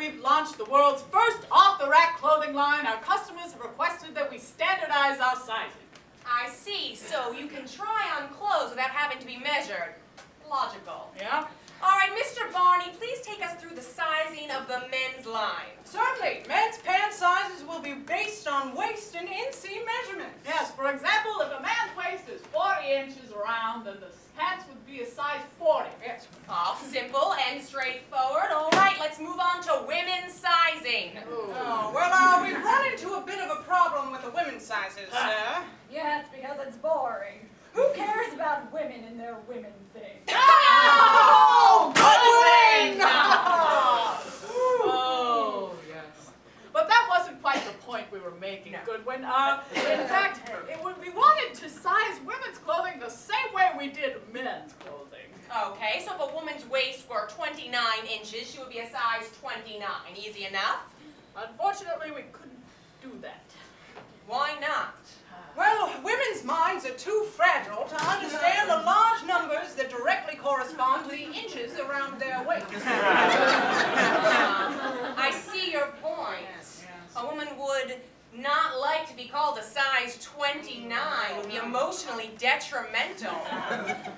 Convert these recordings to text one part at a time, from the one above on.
we've launched the world's first off-the-rack clothing line, our customers have requested that we standardize our sizing. I see. So you can try on clothes without having to be measured. Logical. Yeah? All right, Mr. Barney, please take us through the sizing of the men's line. Certainly. Men's pant sizes will be based on waist and inseam measurements. Yes, for example, if a man's waist is 40 inches around, then the pants would be a size 40. Yes. Oh, simple and straightforward. All right, let's move on to women's sizing. Oh, well, we've run into a bit of a problem with the women's sizes, sir. Yes, because it's boring. Who cares about women and their women things? Oh, good win! Oh, yes. But that wasn't quite the point we were making, Goodwin. In fact, we wanted to size women's clothing the same way we did men's clothing. Okay, so if a woman's waist were 29 inches, she would be a size 29. Easy enough? Unfortunately, we couldn't do that. Why not? Well, women's minds are too fragile to understand the large numbers that directly correspond to the inches around their waist. I see your point. Yes. A woman would not like to be called a size 29. It would be emotionally detrimental.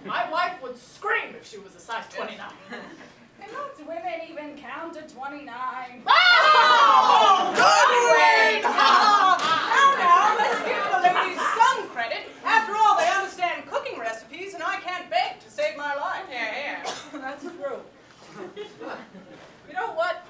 My wife would scream if she was a size 29. And most women even count to 29. Oh! Good win! Now, let's give the ladies some credit. After all, they understand cooking recipes, and I can't bake to save my life. Yeah. That's true. You know what?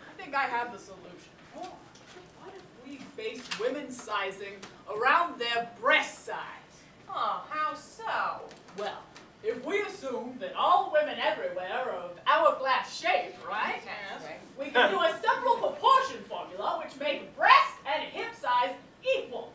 I think I have the solution. What if we based women's sizing around their breast size? Oh, how so? Well, if we assume that all women everywhere are of hourglass shape, right? Yes. We can do a simple proportion formula which makes breast and hip size equal.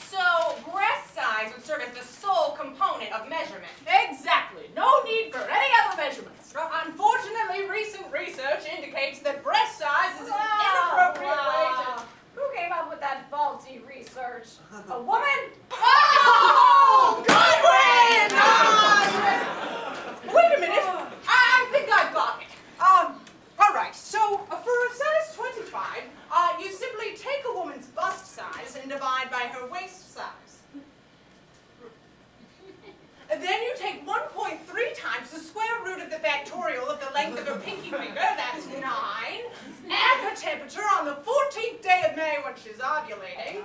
So, breast size would serve as the sole component of measurement. Exactly. No need for any other measurements. Unfortunately, recent research indicates that breast size is an inappropriate way to... Who came up with that faulty research? A woman? Oh! Good win! Wait a minute. I think I've got it. All right. So, for a size 25, you simply take a woman's bust size and divide by her waist size. Then you take 1.3 times the square root of the factorial of the length of her pinky finger, that's 9. Add her temperature on the 14th day of May when she's ovulating.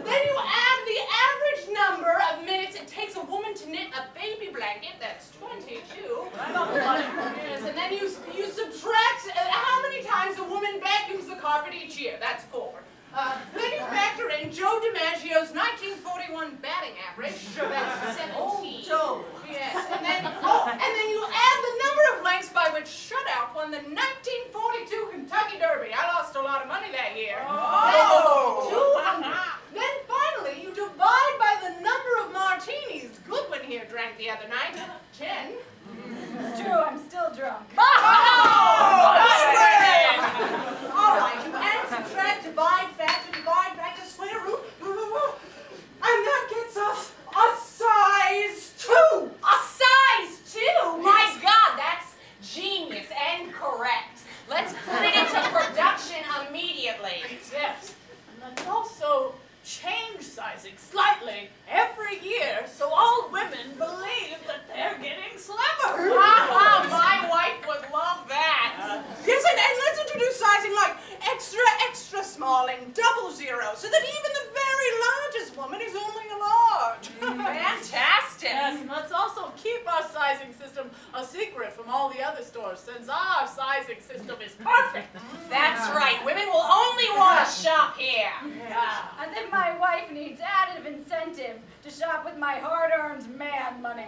Then you add the average number of minutes it takes a woman to knit a baby blanket, that's 22. Yes, and then you subtract how many times a woman vacuums the carpet each year, that's 4. Then you factor in Joe DiMaggio's 1941 batting average, so that's 17. Oh, Joe. Yes, and then you add the number of lengths by which Shutout won the 1942 Kentucky Derby. I lost a lot of money that year. Oh! 200. Then finally, you divide by the number of martinis Goodwin here drank the other night. 10. It's true, I'm still drunk. All right, you add, subtract, divide, factor, square root, and that gets us a size 2. A size 2? My God, that's genius and correct. Let's put it into production immediately. Yes. And let's also change sizing slightly every year so all women believe that they're getting slimmer. My wife would love that. Yes, and let's introduce sizing like extra, extra small and 00, so that even the very largest woman is only a large. Fantastic. Yes, and let's also keep our sizing system a secret from all the other stores, since our sizing system is perfect. That's right. Women will only want to shop here. Yeah. As if my wife needs added incentive to shop with my hard-earned man money.